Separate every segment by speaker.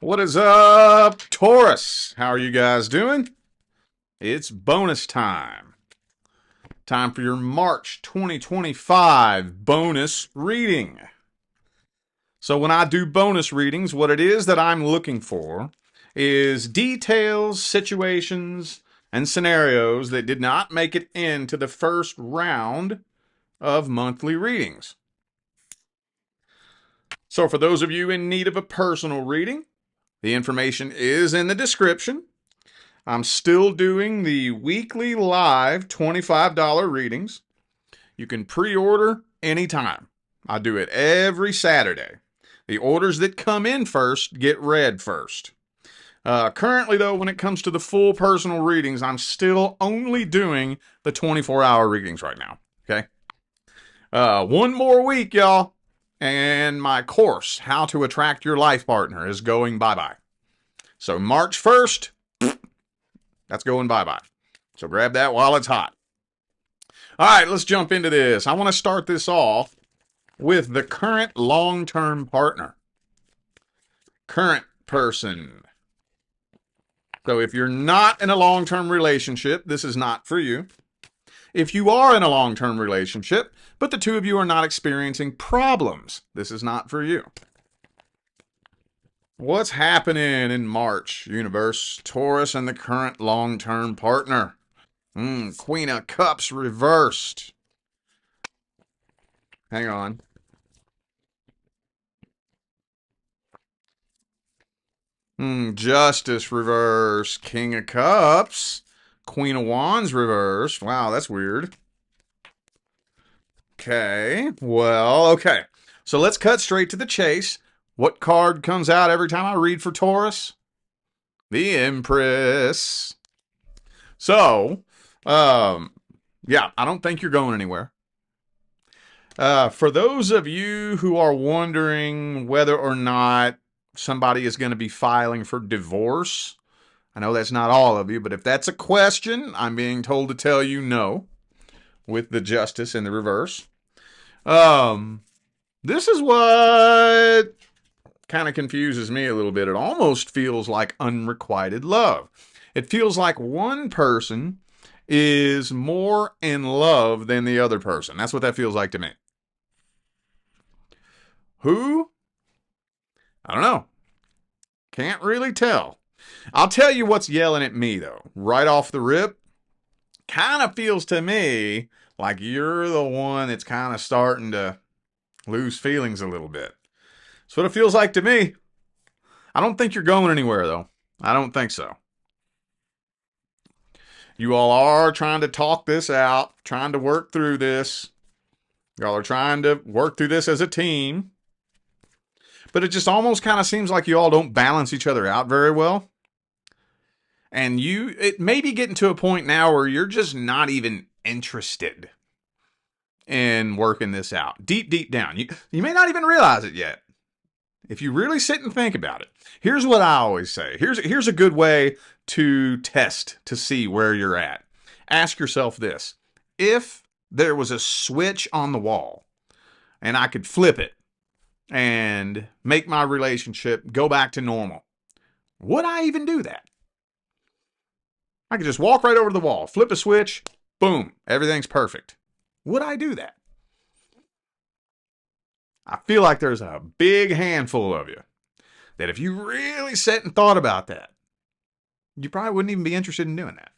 Speaker 1: What is up, Taurus? How are you guys doing? It's bonus time. Time for your March 2025 bonus reading. So when I do bonus readings, what it is that I'm looking for is details, situations, and scenarios that did not make it into the first round of monthly readings. So for those of you in need of a personal reading, the information is in the description. I'm still doing the weekly live $25 readings. You can pre-order anytime. I do it every Saturday. The orders that come in first get read first. Currently, though, when it comes to the full personal readings, I'm still only doing the 24-hour readings right now. Okay? One more week, y'all, and my course, How to Attract Your Life Partner, is going bye-bye. So March 1st, that's going bye-bye. So grab that while it's hot. All right, let's jump into this. I want to start this off with the current long-term partner. Current person. So if you're not in a long-term relationship, this is not for you. If you are in a long-term relationship, but the two of you are not experiencing problems, this is not for you. What's happening in March, universe? Taurus and the current long-term partner. Queen of Cups reversed. Hang on. Justice reversed. King of Cups. Queen of Wands reversed. Wow, that's weird. Okay, well, okay. So let's cut straight to the chase. What card comes out every time I read for Taurus? The Empress. So, yeah, I don't think you're going anywhere. For those of you who are wondering whether or not somebody is going to be filing for divorce, I know that's not all of you, but if that's a question, I'm being told to tell you no, with the Justice in the reverse. This is what kind of confuses me a little bit. It almost feels like unrequited love. It feels like one person is more in love than the other person. That's what that feels like to me. Who? I don't know. Can't really tell. I'll tell you what's yelling at me, though. Right off the rip, kind of feels to me like you're the one that's kind of starting to lose feelings a little bit. That's what it feels like to me. I don't think you're going anywhere, though. I don't think so. You all are trying to talk this out, trying to work through this. Y'all are trying to work through this as a team. But it just almost kind of seems like you all don't balance each other out very well. And it may be getting to a point now where you're just not even interested in working this out. Deep down. You may not even realize it yet. If you really sit and think about it. Here's what I always say. Here's a good way to test to see where you're at. Ask yourself this. If there was a switch on the wall and I could flip it and make my relationship go back to normal, would I even do that? I could just walk right over to the wall, flip a switch, boom, everything's perfect. Would I do that? I feel like there's a big handful of you that if you really sat and thought about that, you probably wouldn't even be interested in doing that.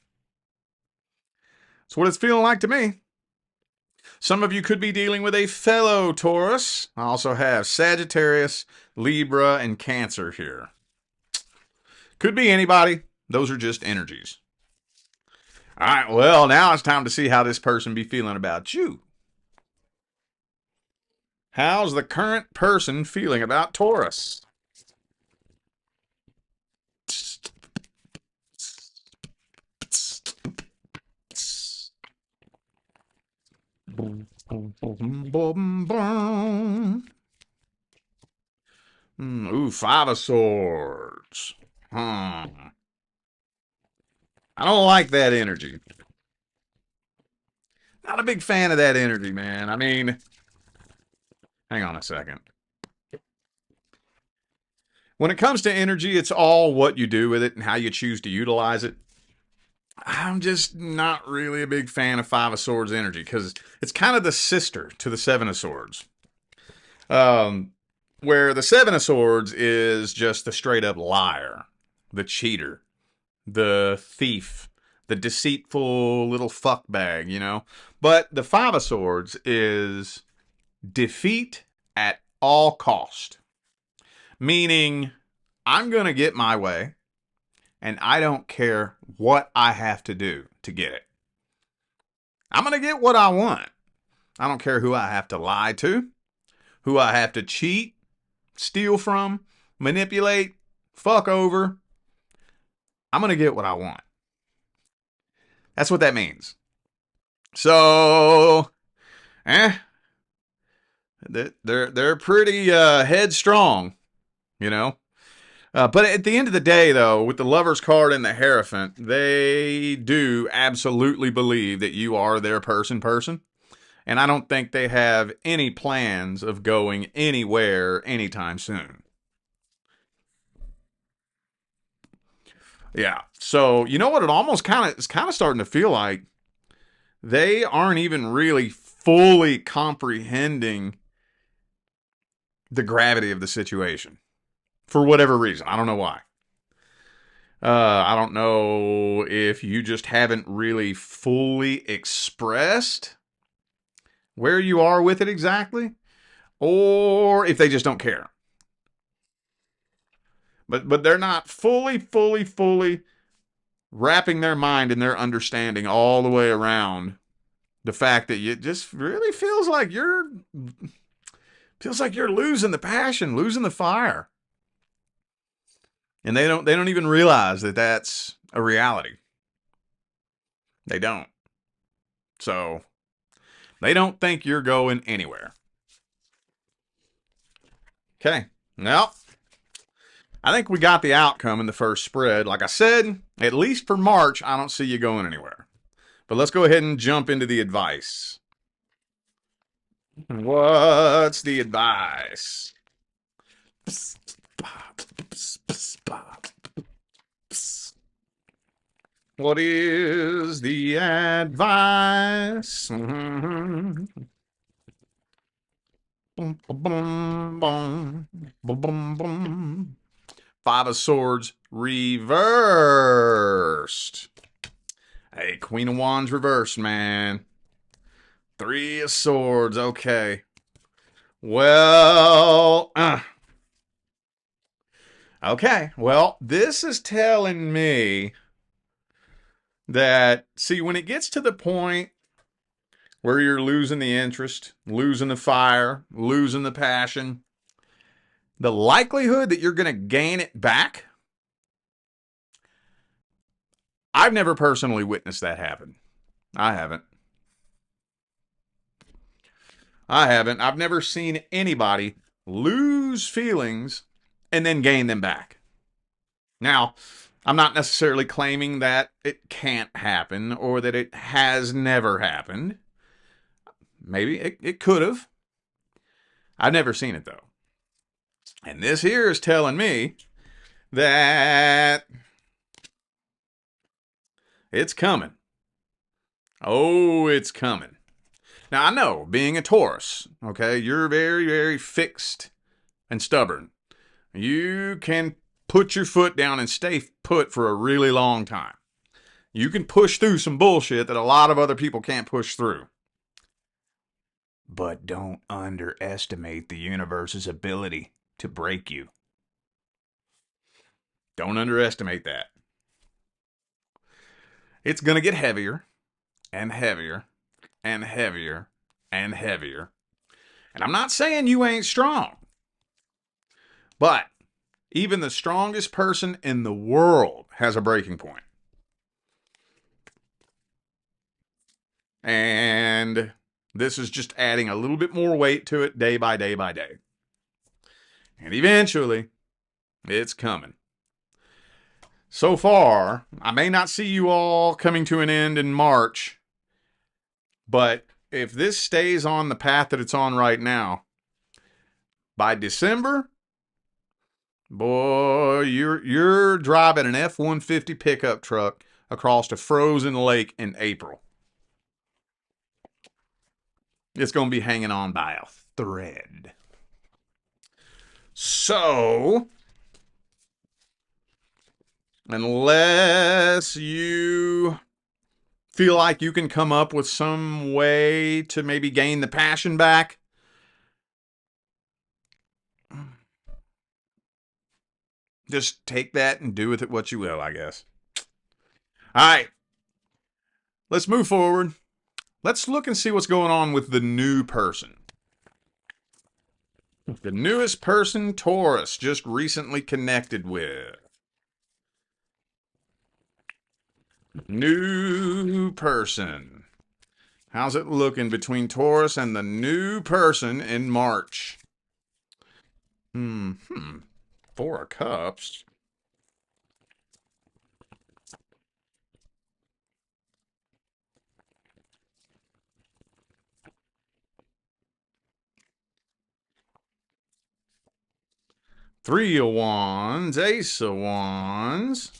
Speaker 1: That's what it's feeling like to me. Some of you could be dealing with a fellow Taurus. I also have Sagittarius, Libra, and Cancer here. Could be anybody. Those are just energies. All right, well, now it's time to see how this person be feeling about you. How's the current person feeling about Taurus? Ooh, Five of Swords. I don't like that energy. Not a big fan of that energy, man. I mean, hang on a second. When it comes to energy, it's all what you do with it and how you choose to utilize it. I'm just not really a big fan of Five of Swords energy because it's kind of the sister to the Seven of Swords. Um, where the Seven of Swords is just the straight up liar, the cheater, the thief, the deceitful little fuckbag, you know? But the Five of Swords is defeat at all cost. Meaning, I'm going to get my way, and I don't care what I have to do to get it. I'm going to get what I want. I don't care who I have to lie to, who I have to cheat, steal from, manipulate, fuck over. I'm going to get what I want. That's what that means. So, they're pretty headstrong, you know. But at the end of the day, though, with the Lover's card and the Hierophant, they do absolutely believe that you are their person. And I don't think they have any plans of going anywhere anytime soon. Yeah. So, you know what? It almost it's kind of starting to feel like they aren't even really fully comprehending the gravity of the situation for whatever reason. I don't know why. I don't know if you just haven't really fully expressed where you are with it exactly, or if they just don't care. But they're not fully wrapping their mind and their understanding all the way around the fact that it just really feels like you're losing the passion, losing the fire. And they don't even realize that that's a reality. They don't. So they don't think you're going anywhere. Okay. Well, I think we got the outcome in the first spread. Like I said, at least for March, I don't see you going anywhere. But let's go ahead and jump into the advice. What's the advice? What is the advice? Five of Swords reversed. Hey, Queen of Wands reversed, man. Three of Swords, okay. Well, okay. Well, this is telling me that, see, when it gets to the point where you're losing the interest, losing the fire, losing the passion, the likelihood that you're going to gain it back, I've never personally witnessed that happen. I haven't. I've never seen anybody lose feelings and then gain them back. Now, I'm not necessarily claiming that it can't happen or that it has never happened. Maybe it could have. I've never seen it, though. And this here is telling me that it's coming. Oh, it's coming. Now, I know, being a Taurus, okay, you're very fixed and stubborn. You can put your foot down and stay put for a really long time. You can push through some bullshit that a lot of other people can't push through. But don't underestimate the universe's ability to break you. Don't underestimate that. It's going to get heavier and heavier and heavier and heavier. And I'm not saying you ain't strong. But even the strongest person in the world has a breaking point. And this is just adding a little bit more weight to it day by day by day. And eventually, it's coming. So far, I may not see you all coming to an end in March, but if this stays on the path that it's on right now, by December, Boy, you're driving an F-150 pickup truck across a frozen lake in April. It's going to be hanging on by a thread. So, unless you feel like you can come up with some way to maybe gain the passion back, just take that and do with it what you will, I guess. All right, let's move forward. Let's look and see what's going on with the new person. The newest person, Taurus, just recently connected with. New person. How's it looking between Taurus and the new person in March? Four of Cups. Three of Wands, Ace of Wands.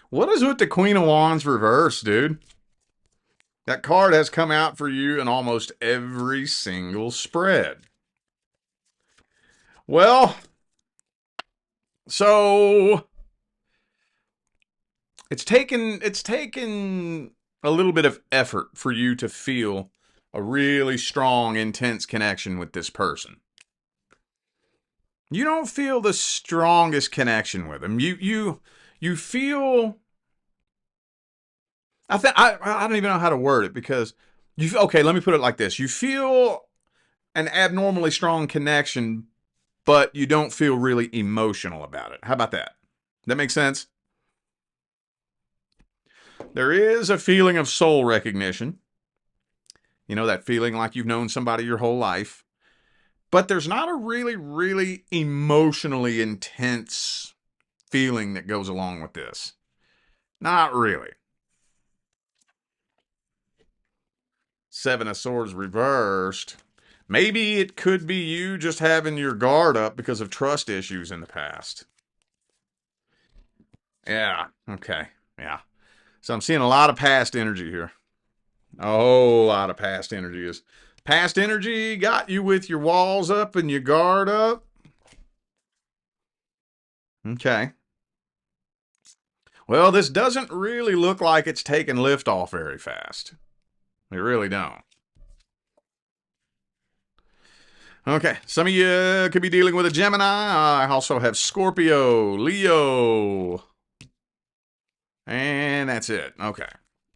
Speaker 1: What is with the Queen of Wands reverse, dude? That card has come out for you in almost every single spread. Well, so it's taken a little bit of effort for you to feel a really strong, intense connection with this person. You don't feel the strongest connection with them. You feel. I don't even know how to word it because okay, let me put it like this. You feel an abnormally strong connection, but you don't feel really emotional about it. How about that? That makes sense? There is a feeling of soul recognition. You know, that feeling like you've known somebody your whole life. But there's not a really, really emotionally intense feeling that goes along with this. Not really. Seven of Swords reversed. Maybe it could be you just having your guard up because of trust issues in the past. Yeah, okay, yeah. So I'm seeing a lot of past energy here. A whole lot of past energy. Is past energy got you with your walls up and your guard up? Okay. Well, this doesn't really look like it's taking lift off very fast. They really don't. Okay, some of you could be dealing with a Gemini. I also have Scorpio, Leo, and that's it. Okay.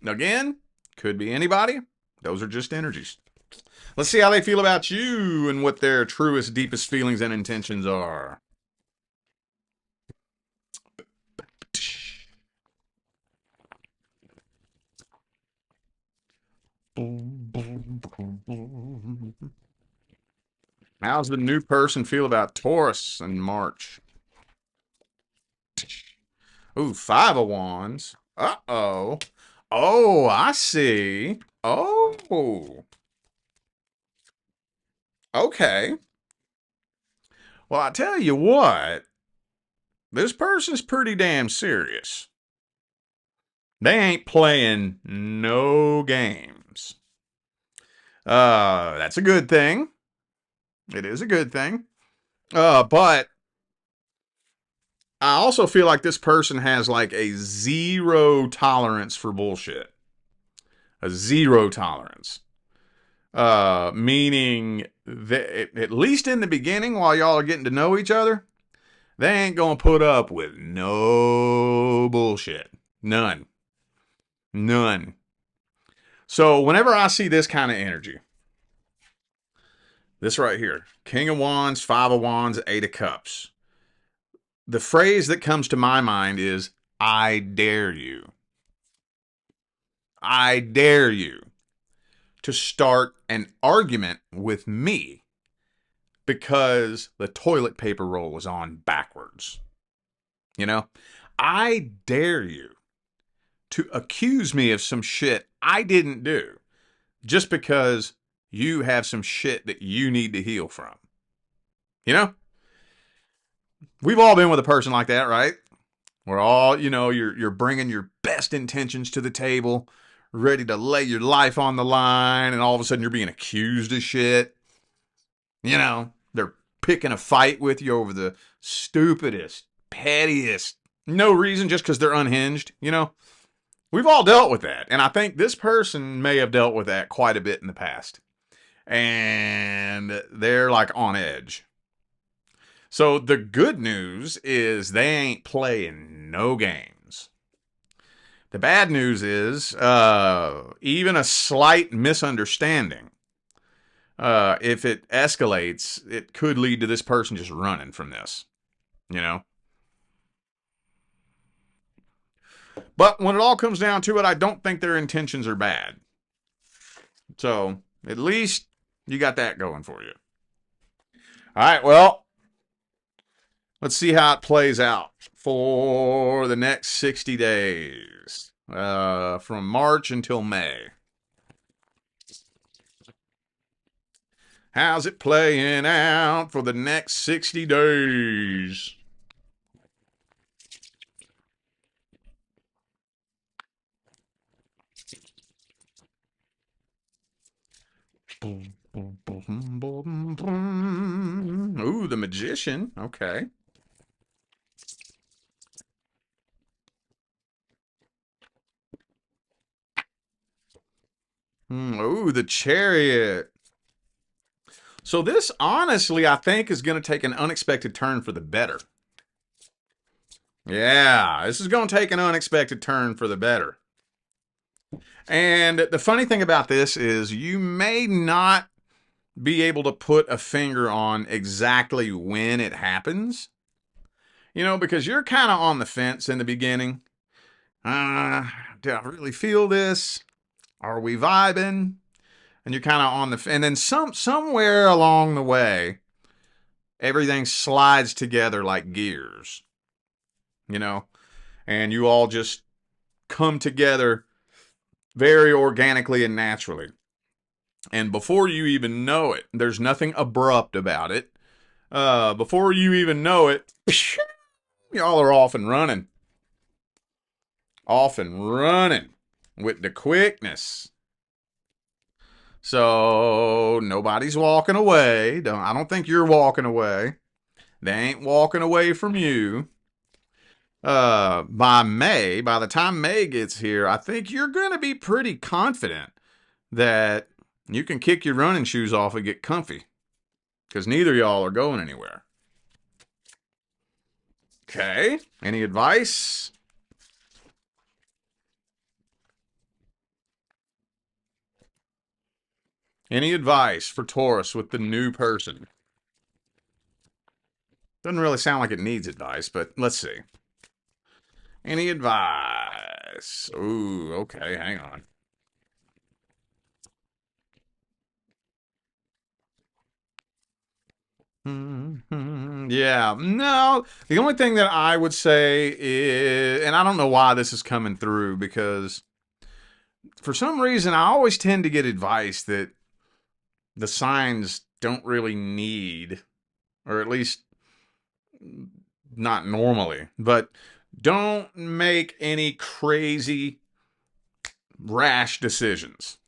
Speaker 1: Again, could be anybody. Those are just energies. Let's see how they feel about you and what their truest, deepest feelings and intentions are. How's the new person feel about Taurus in March? Ooh, Five of Wands. Uh-oh. Oh, I see. Oh. Okay. Well, I tell you what. This person's pretty damn serious. They ain't playing no games. That's a good thing. It is a good thing. But I also feel like this person has like a zero tolerance for bullshit. A zero tolerance. Meaning that at least in the beginning, while y'all are getting to know each other, they ain't gonna put up with no bullshit. None. None. So whenever I see this kind of energy, this right here, King of Wands, Five of Wands, Eight of Cups, the phrase that comes to my mind is, I dare you. I dare you to start an argument with me because the toilet paper roll was on backwards. You know, I dare you to accuse me of some shit I didn't do just because you have some shit that you need to heal from. You know? we've all been with a person like that, right? We're all, you're bringing your best intentions to the table, ready to lay your life on the line, and all of a sudden you're being accused of shit. They're picking a fight with you over the stupidest, pettiest, no reason, just because they're unhinged. We've all dealt with that. And I think this person may have dealt with that quite a bit in the past. And they're like on edge. So the good news is they ain't playing no games. The bad news is even a slight misunderstanding, if it escalates, it could lead to this person just running from this, But when it all comes down to it, I don't think their intentions are bad. So at least you got that going for you. All right, well, let's see how it plays out for the next 60 days, from March until May. How's it playing out for the next 60 days? Ooh, the Magician. Okay. Ooh, the Chariot. So this, honestly, I think is going to take an unexpected turn for the better. Yeah, this is going to take an unexpected turn for the better. And the funny thing about this is you may not be able to put a finger on exactly when it happens. Because you're kind of on the fence in the beginning. Do I really feel this? Are we vibing? And you're kind of on the, and then somewhere along the way, everything slides together like gears, and you all just come together very organically and naturally. And before you even know it, there's nothing abrupt about it. Before you even know it, y'all are off and running. Off and running with the quickness. So nobody's walking away. I don't think you're walking away. They ain't walking away from you. By the time May gets here, I think you're going to be pretty confident that you can kick your running shoes off and get comfy. Because neither of y'all are going anywhere. Okay. Any advice? Any advice for Taurus with the new person? Doesn't really sound like it needs advice, but let's see. Any advice? Ooh, okay, hang on. Yeah, no. The only thing that I would say is, and I don't know why this is coming through, because for some reason I always tend to get advice that the signs don't really need, or at least not normally, but don't make any crazy rash decisions.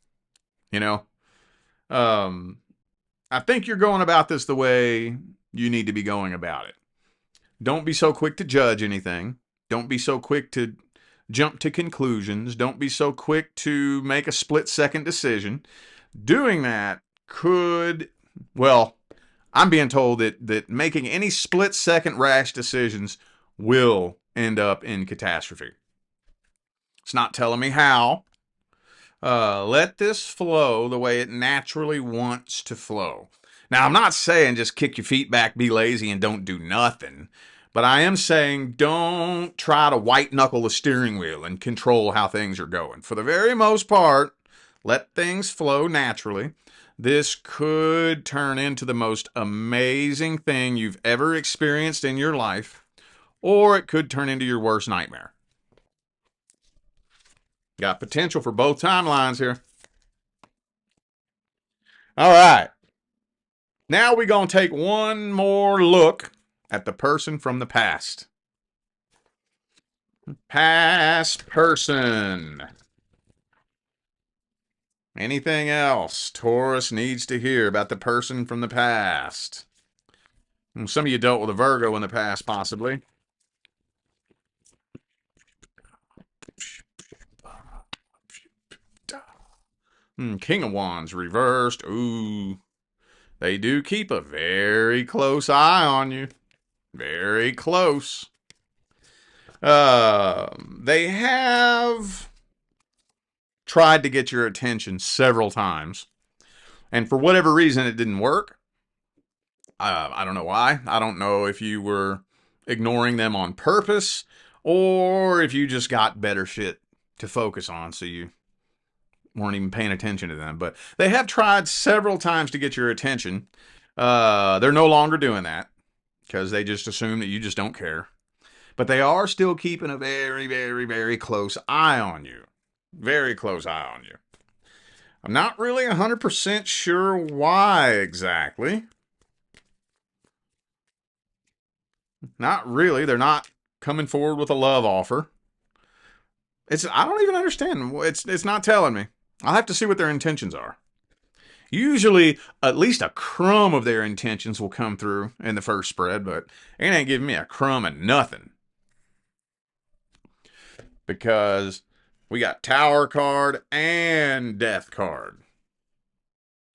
Speaker 1: I think you're going about this the way you need to be going about it. Don't be so quick to judge anything. Don't be so quick to jump to conclusions. Don't be so quick to make a split-second decision. Doing that could, well, I'm being told that making any split-second rash decisions will end up in catastrophe. It's not telling me how. Let this flow the way it naturally wants to flow. Now, I'm not saying just kick your feet back, be lazy, and don't do nothing. But I am saying don't try to white-knuckle the steering wheel and control how things are going. For the very most part, let things flow naturally. This could turn into the most amazing thing you've ever experienced in your life, or it could turn into your worst nightmare. Got potential for both timelines here. All right. Now we're going to take one more look at the person from the past. Past person. Anything else Taurus needs to hear about the person from the past? Some of you dealt with a Virgo in the past, possibly. King of Wands reversed. Ooh. They do keep a very close eye on you. Very close. They have tried to get your attention several times. And for whatever reason, it didn't work. I don't know why. I don't know if you were ignoring them on purpose or if you just got better shit to focus on, so you weren't even paying attention to them. But they have tried several times to get your attention. They're no longer doing that because they just assume that you just don't care. But they are still keeping a very, very, very close eye on you. Very close eye on you. I'm not really 100% sure why exactly. Not really. They're not coming forward with a love offer. I don't even understand. It's not telling me. I'll have to see what their intentions are. Usually, at least a crumb of their intentions will come through in the first spread, but it ain't giving me a crumb of nothing. Because we got Tower card and Death card.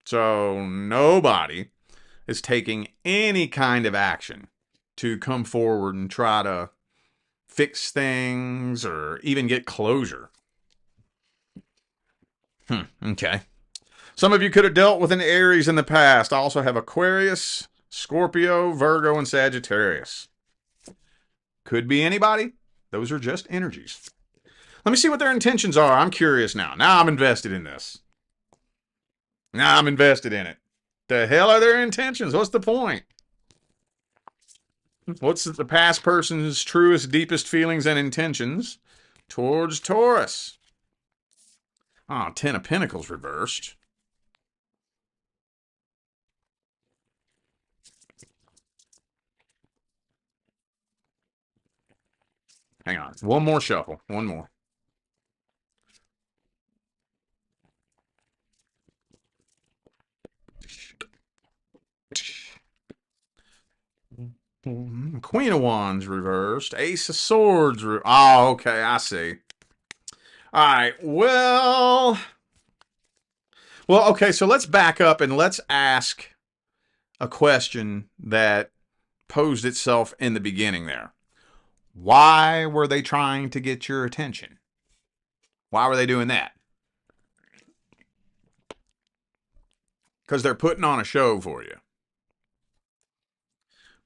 Speaker 1: So nobody is taking any kind of action to come forward and try to fix things or even get closure. Okay. Some of you could have dealt with an Aries in the past. I also have Aquarius, Scorpio, Virgo, and Sagittarius. Could be anybody. Those are just energies. Let me see what their intentions are. I'm curious now. Now I'm invested in this. Now I'm invested in it. The hell are their intentions? What's the point? What's the past person's truest, deepest feelings and intentions towards Taurus? Oh, 10 of Pentacles reversed. Hang on. One more shuffle. One more. Queen of Wands reversed. Ace of Swords. Oh, okay. I see. All right. Well, okay. So let's back up and let's ask a question that posed itself in the beginning there. Why were they trying to get your attention? Why were they doing that? Because they're putting on a show for you.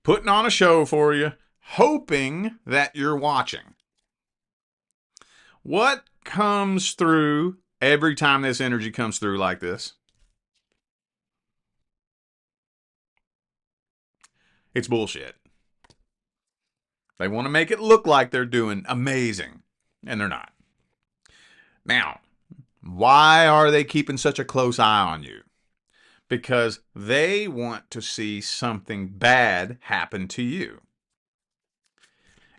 Speaker 1: Putting on a show for you, hoping that you're watching. What comes through every time this energy comes through like this? It's bullshit. They want to make it look like they're doing amazing, and they're not. Now, why are they keeping such a close eye on you? Because they want to see something bad happen to you.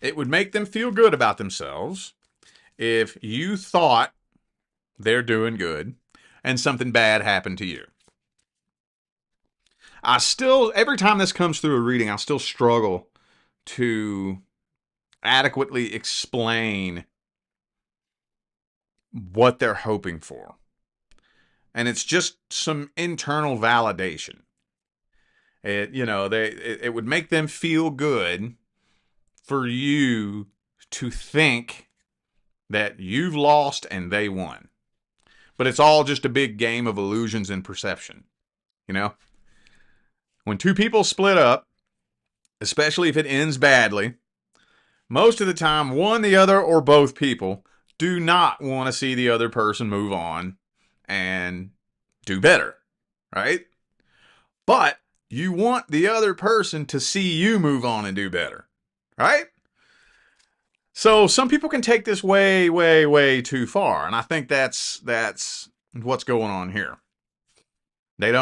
Speaker 1: It would make them feel good about themselves if you thought they're doing good and something bad happened to you. Every time this comes through a reading, I still struggle to adequately explain what they're hoping for. And it's just some internal validation. It would make them feel good for you to think that you've lost and they won. But it's all just a big game of illusions and perception. You know? When two people split up, especially if it ends badly, most of the time, one, the other, or both people do not want to see the other person move on and do better, right? But you want the other person to see you move on and do better, right? So some people can take this way, way, way too far, and I think that's what's going on here. They're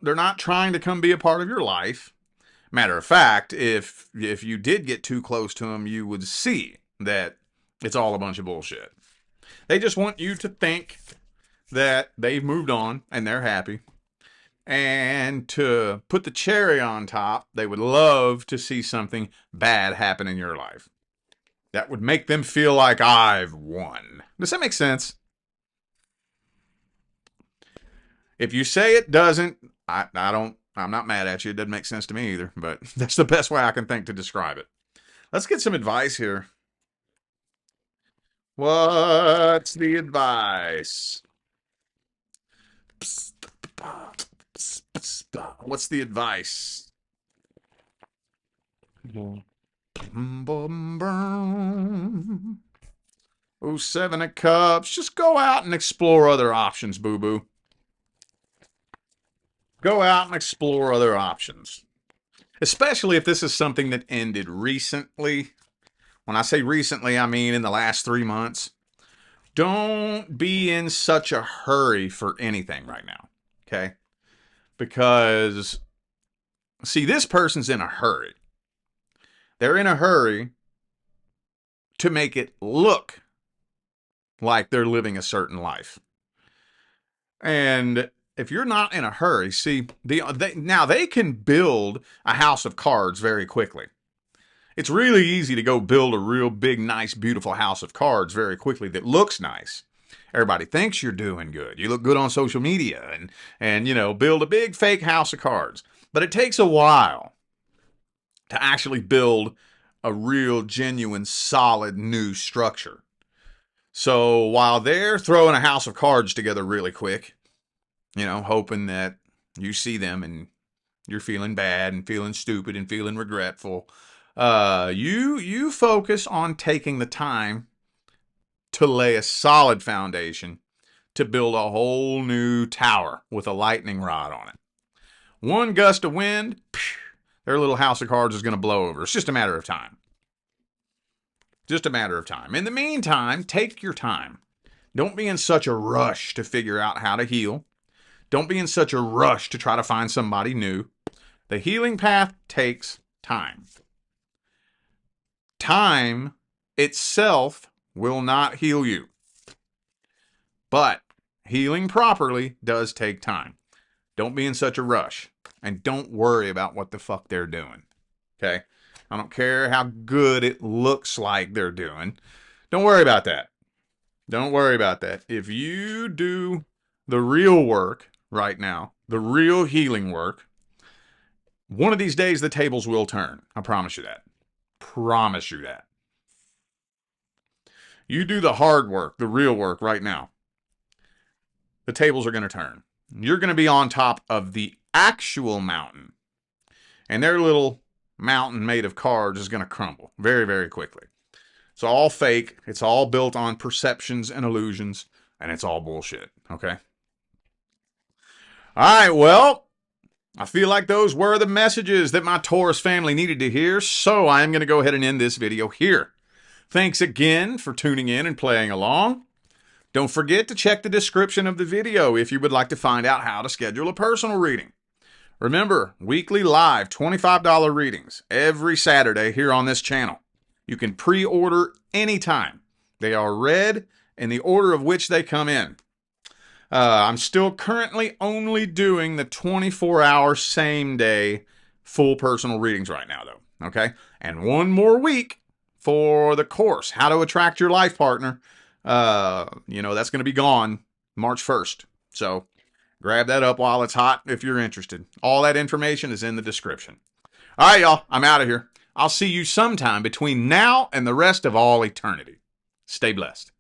Speaker 1: not trying to come be a part of your life, Matter of fact, if you did get too close to them, you would see that it's all a bunch of bullshit. They just want you to think that they've moved on and they're happy. And to put the cherry on top, they would love to see something bad happen in your life. That would make them feel like I've won. Does that make sense? If you say it doesn't, I'm not mad at you. It doesn't make sense to me either, but that's the best way I can think to describe it. Let's get some advice here. What's the advice? What's the advice? Oh, 7 of Cups. Just go out and explore other options, boo-boo. Go out and explore other options. Especially if this is something that ended recently. When I say recently, I mean in the last 3 months. Don't be in such a hurry for anything right now, okay? Because, see, this person's in a hurry. They're in a hurry to make it look like they're living a certain life. And if you're not in a hurry, see, now they can build a house of cards very quickly. It's really easy to go build a real big, nice, beautiful house of cards very quickly that looks nice. Everybody thinks you're doing good. You look good on social media and you know, build a big fake house of cards. But it takes a while to actually build a real, genuine, solid new structure. So while they're throwing a house of cards together really quick, you know, hoping that you see them and you're feeling bad and feeling stupid and feeling regretful, you focus on taking the time to lay a solid foundation to build a whole new tower with a lightning rod on it. One gust of wind, their little house of cards is going to blow over. It's just a matter of time. Just a matter of time. In the meantime, take your time. Don't be in such a rush to figure out how to heal. Don't be in such a rush to try to find somebody new. The healing path takes time. Time itself will not heal you. But healing properly does take time. Don't be in such a rush. And don't worry about what the fuck they're doing. Okay? I don't care how good it looks like they're doing. Don't worry about that. Don't worry about that. If you do the real work right now, the real healing work, one of these days the tables will turn. I promise you that. Promise you that. You do the hard work, the real work right now. The tables are going to turn. You're going to be on top of the actual mountain. And their little mountain made of cards is going to crumble very, very quickly. It's all fake. It's all built on perceptions and illusions. And it's all bullshit. Okay? All right, well, I feel like those were the messages that my Taurus family needed to hear. So I am going to go ahead and end this video here. Thanks again for tuning in and playing along. Don't forget to check the description of the video if you would like to find out how to schedule a personal reading. Remember, weekly live $25 readings every Saturday here on this channel. You can pre-order anytime. They are read in the order of which they come in. I'm still currently only doing the 24-hour same day full personal readings right now, though. Okay? And one more week for the course, How to Attract Your Life Partner. You know, that's going to be gone March 1st. So grab that up while it's hot if you're interested. All that information is in the description. All right, y'all. I'm out of here. I'll see you sometime between now and the rest of all eternity. Stay blessed.